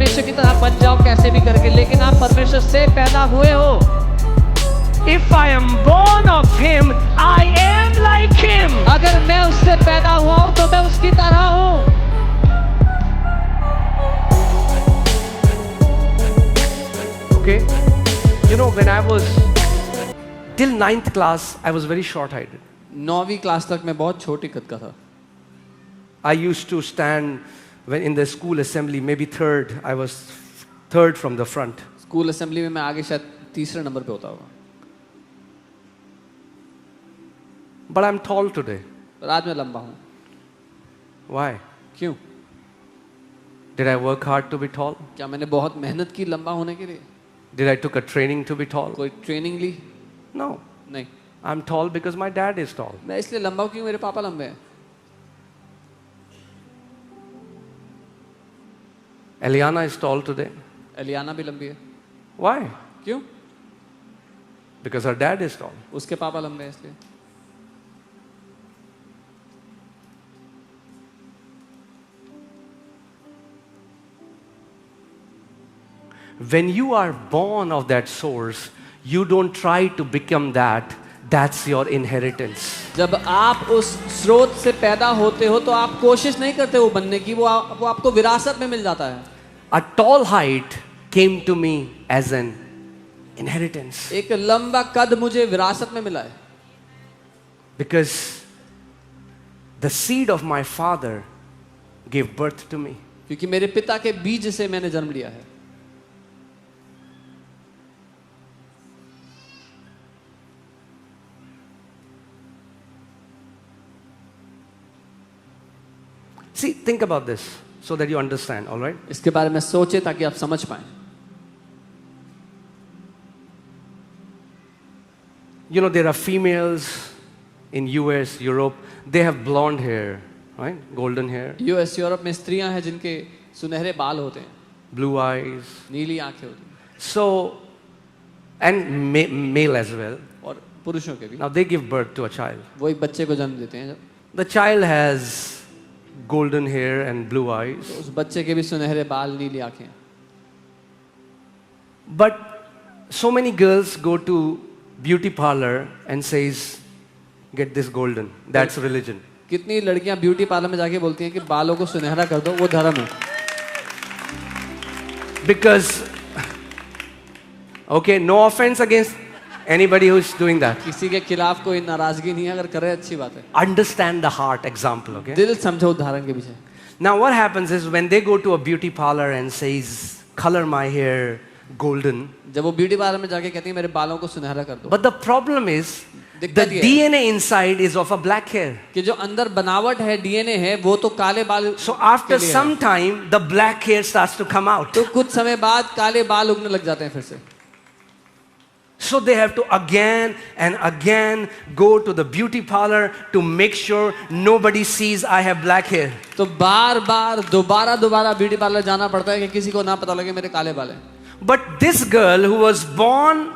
परमेश्वर की तरह बन जाओ कैसे भी करके, लेकिन आप परमेश्वर से पैदा हुए हो। If I am born of Him, I am like Him. अगर मैं उससे पैदा हुआ हूं तो मैं उसकी तरह हूं। Okay? You know, when I was till 9th class, I was very short-heighted. 9वीं क्लास तक मैं बहुत छोटी कद का था। I used to stand when in the school assembly, maybe third. I was third from the front. School assembly में मैं आगे शायद तीसरे नंबर पे होता होगा। But I'm tall today. पर आज मैं लंबा हूँ। Why? क्यों? Did I work hard to be tall? क्या मैंने बहुत मेहनत की लंबा होने के लिए? Did I took a training to be tall? कोई ट्रेनिंग ली? No. नहीं। I'm tall because my dad is tall. मैं इसलिए लंबा हूँ क्योंकि मेरे पापा लंबे हैं। Eliana is tall today. एलियाना भी लंबी है। Why? क्यों? Because her dad is tall. उसके पापा लंबे हैं इसलिए। When you are born of that source, you don't try to become that. That's your inheritance. जब आप उस स्रोत से पैदा होते हो तो आप कोशिश नहीं करते वो बनने की, वो आपको विरासत में मिल जाता है। A tall height came to me as an inheritance. एक लंबा कद मुझे विरासत में मिला है। Because the seed of my father gave birth to me. क्योंकि मेरे पिता के बीज से मैंने जन्म लिया है। See, think about this so that you understand, all right? इसके बारे में सोचे ताकि आप समझ पाएं। You know, there are females in US, Europe, they have blonde hair, right? Golden hair, US Europe में स्त्रियां हैं जिनके सुनहरे बाल होते हैं, blue eyes. नीली आंखें होती हैं, So, and male as well. और पुरुषों के भी। Now they give birth to a child. वो एक बच्चे को जन्म देते हैं। जब The child has golden hair and blue eyes. तो उस बच्चे के भी सुनहरे बाल, नीली आंखें। But so many girls go to beauty parlor and says, get this golden. That's religion. कितनी लड़कियां ब्यूटी पार्लर में जाके बोलती हैं कि बालों को सुनहरा कर दो, वो धर्म है। Because, okay, no offense against anybody who's doing that. किसी के खिलाफ कोई नाराजगी नहीं है, अगर करे अच्छी बात है। Understand the heart example, okay? दिल समझो उदाहरण के पीछे। Now what happens is when they go to a beauty parlor and says, color my hair golden. जब वो ब्यूटी पार्लर में जाके कहती है मेरे बालों को सुनहरा कर दो, But the problem is, the दिक्कत ये है DNA inside is of a black hair. कि जो अंदर बनावट है, डीएनए है, वो तो काले बाल। So after some time, the black hair starts to come out. तो कुछ समय बाद काले बाल उगने लग जाते हैं फिर से। So they have to again and again go to the beauty parlor to make sure nobody sees I have black hair. तो बार बार दोबारा ब्यूटी पार्लर जाना पड़ता है कि किसी को ना पता लगे मेरे काले बाल हैं। But this girl who was born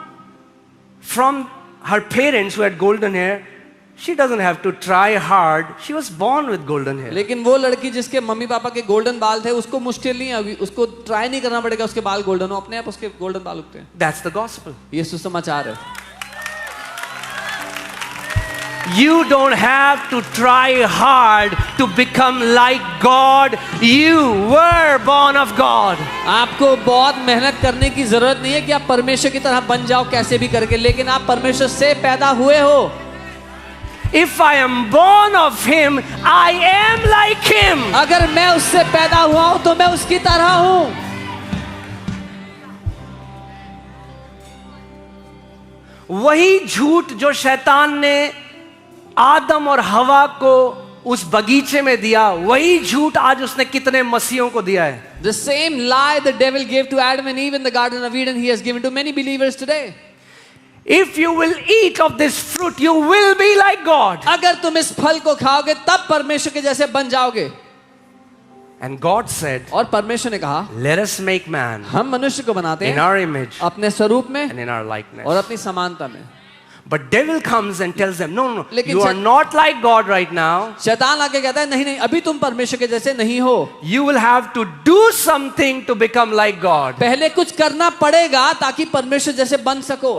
from her parents who had golden hair, she doesn't have to try hard. She was born with golden hair. लेकिन वो लड़की जिसके मम्मी पापा के गोल्डन बाल थे, उसको मुश्किल नहीं है, उसको ट्राई नहीं करना पड़ेगा उसके बाल गोल्डन हो, अपने आप उसके गोल्डन बाल उगते हैं। That's the gospel. ये सुसमाचार है। You don't have to try hard to become like God. You were born of God. आपको बहुत मेहनत करने की जरूरत नहीं है कि आप परमेश्वर की तरह बन जाओ कैसे भी करके, लेकिन आप परमेश्वर से पैदा हुए हो। If I am born of Him, I am like Him. अगर मैं उससे पैदा हुआ हूं तो मैं उसकी तरह हूं। वही झूठ जो शैतान ने आदम और हवा को उस बगीचे में दिया, वही झूठ आज उसने कितने मसीहों को दिया है। The same lie the devil gave to Adam and Eve in the Garden of Eden, he has given to many believers today. If you will eat of this fruit, you will be like God. अगर तुम इस फल को खाओगे तब परमेश्वर के जैसे बन जाओगे। And God said, और परमेश्वर ने कहा, let us make man हम मनुष्य को बनाते in हैं our image अपने स्वरूप में and in our likeness. और अपनी समानता में। But devil comes and tells them, no, no, लेकिन you are not like God right now. शैतान आके कहता है नहीं नहीं अभी तुम परमेश्वर के जैसे नहीं हो, You will have to do something to become like God. पहले कुछ करना पड़ेगा ताकि परमेश्वर जैसे बन सको।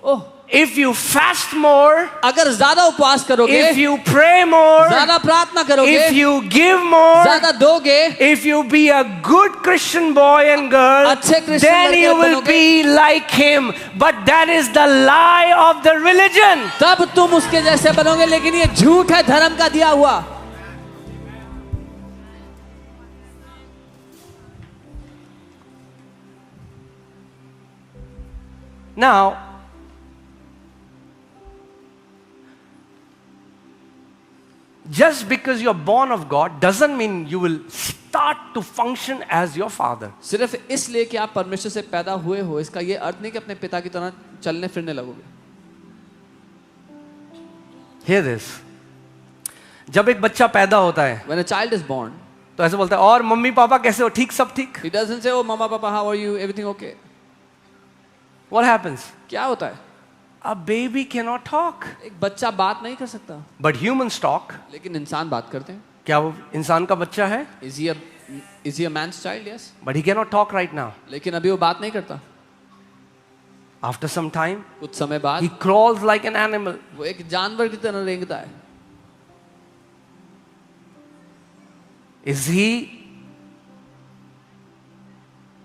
ओह, If you fast more, अगर ज्यादा उपवास करोगे, if you pray more, ज्यादा प्रार्थना करोगे, if you give more, ज्यादा दोगे, if you be a good Christian boy and girl, अच्छे क्रिश्चियन then लड़के you will बनोगे, be like him. But that is the lie of the religion. तब तुम उसके जैसे बनोगे, लेकिन ये झूठ है धर्म का दिया हुआ। Now, just because you're born of God doesn't mean you will start to function as your father. सिर्फ इसलिए कि आप परमेश्वर से पैदा हुए हो, इसका ये अर्थ नहीं कि अपने पिता की तरह चलने फिरने लगोगे। Hear this. जब एक बच्चा पैदा होता है When a child is born, तो ऐसे बोलता है, और मम्मी पापा कैसे हो, ठीक सब ठीक? he doesn't say, "Oh, mama, papa, how are you? Everything okay?" What happens? क्या होता है? A baby cannot talk. एक बच्चा बात नहीं कर सकता, But humans talk. लेकिन इंसान बात करते हैं। क्या वो इंसान का बच्चा है? Is he a man's child? Yes. But he cannot talk right now. लेकिन अभी वो बात नहीं करता। After some time, कुछ समय बाद he crawls like an animal. वो एक जानवर की तरह रेंगता है। Is he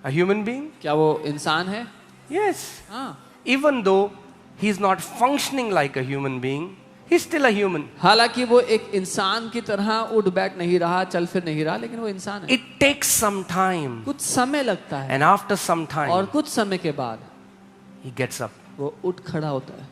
a human being? क्या वो इंसान है? Yes. हाँ। Even though he's not functioning like a human being, he's still a human. हालांकि वो एक इंसान की तरह उठ बैठ नहीं रहा, चल फिर नहीं रहा, लेकिन वो इंसान है। It takes some time. कुछ समय लगता है, And after some और time, कुछ समय के बाद he gets up. वो उठ खड़ा होता है।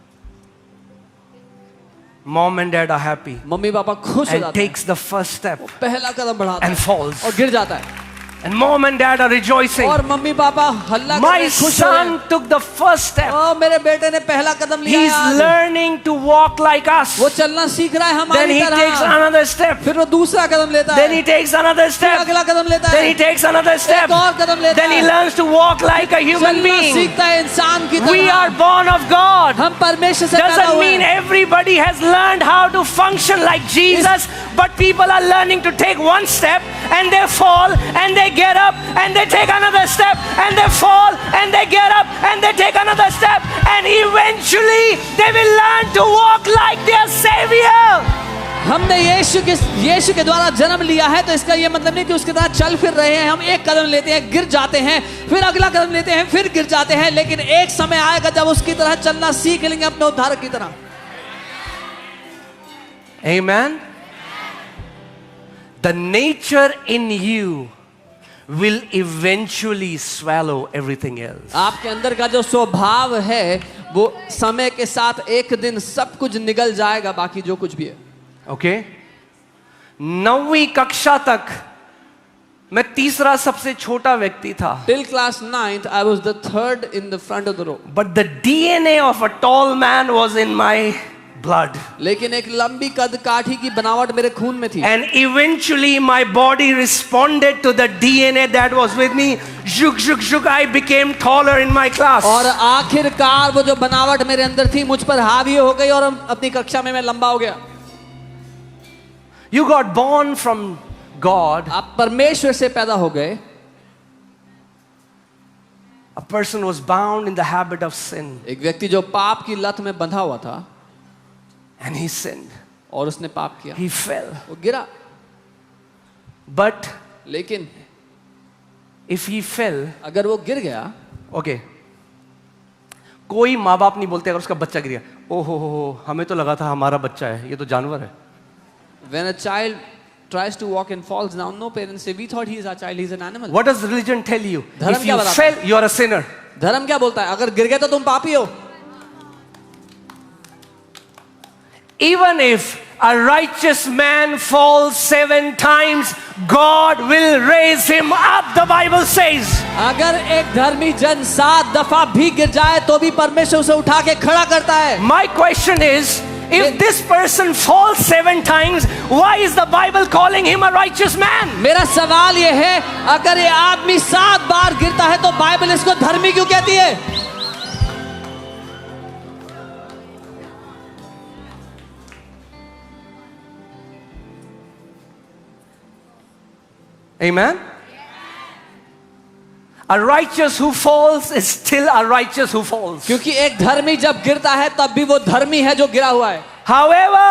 Mom and dad are happy. Mummy papa खुश हो And जाते हैं, takes the first step पहला कदम बढ़ाता and है falls. और गिर जाता है। And mom and dad are rejoicing. और मम्मी पापा हल्ला My करके खुश हो son गए। took the first step. ओ, मेरे बेटे ने पहला कदम लिया है He's आज। learning to walk like us. वो चलना सीख रहा है Then हमारी he takes तरह। another step. फिर वो दूसरा कदम लेता Then है, he takes another फिर step. अगला कदम लेता Then है, he takes another step. एक और कदम लेता Then he है, learns to walk like a human चलना being. सीखता है इंसान की We तरह। are born of God. हम परमेश्वर से पैदा Doesn't हुए mean हैं। everybody has learned how to function like Jesus, but people are learning to take one step and they fall and they get up and they take another step and they fall and they get up and they take another step and eventually they will learn to walk like their Savior. हमने यीशु के द्वारा जन्म लिया है, तो इसका ये मतलब नहीं कि उसके तरह चल फिर रहे हैं। हम एक कदम लेते हैं, गिर जाते हैं, फिर अगला कदम लेते हैं, फिर गिर जाते हैं, लेकिन एक समय आएगा जब उसकी तरह चलना सीख लेंगे, अपने उद्धारक की तरह। Amen. The nature in you will eventually swallow everything else. आपके अंदर का जो स्वभाव है वो समय के साथ एक दिन सब कुछ निगल जाएगा, बाकी जो कुछ भी है। Okay? 9वीं कक्षा तक मैं तीसरा सबसे छोटा व्यक्ति था. Till class 9th, I was the third in the front of the row. But the DNA of a tall man was in my blood. लेकिन एक लंबी कद काठी की बनावट मेरे खून में थी। And eventually my body responded to the DNA that was with me. Zhuk, zhuk, zhuk, I became taller in my class. और आखिरकार वो जो बनावट मेरे अंदर थी मुझ पर हावी हो गई और अपनी कक्षा में मैं लंबा हो गया। You got born from God. आप परमेश्वर से पैदा हो गए। A person was bound in the habit of sin. एक व्यक्ति जो पाप की लत में बंधा हुआ था, And he sinned. और उसने पाप किया, He fell. वो गिरा। But लेकिन if he fell, अगर वो गिर गया, okay, कोई माँ बाप नहीं बोलते अगर उसका बच्चा गिर गया, ओहो हो, हमें तो लगा था हमारा बच्चा है, ये तो जानवर है. when a child tries to walk and falls down, no parents say we thought he is our child, he is an animal. What does religion tell you? धर्म If क्या you बताता fell, you are a sinner. धर्म क्या बोलता है? अगर गिर गए तो तुम पापी हो। Even if a righteous man falls 7 times, God will raise him up, the Bible says. अगर एक धर्मी जन 7 दफा भी गिर जाए तो भी परमेश्वर उसे उठा के खड़ा करता है। My question is, if this person falls 7 times, why is the Bible calling him a righteous man? मेरा सवाल ये है, अगर ये आदमी 7 बार गिरता है तो बाइबल इसको धर्मी क्यों कहती है? Amen? A righteous who falls is still a righteous who falls. क्योंकि एक धर्मी जब गिरता है तब भी वो धर्मी है जो गिरा हुआ है. However,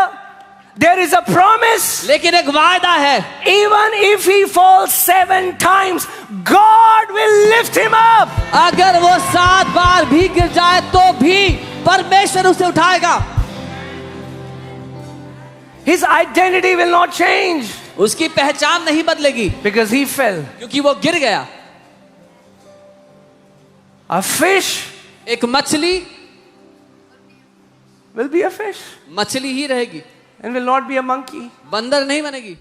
there is a promise. लेकिन एक वायदा है, Even if he falls 7 times, God will lift him up. अगर वो 7 बार भी गिर जाए तो भी परमेश्वर उसे उठाएगा. His identity will not change उसकी पहचान नहीं बदलेगी because he fell. क्योंकि वो गिर गया. A fish एक मछली will be a fish मछली ही रहेगी, and will not be a monkey. बंदर नहीं बनेगी.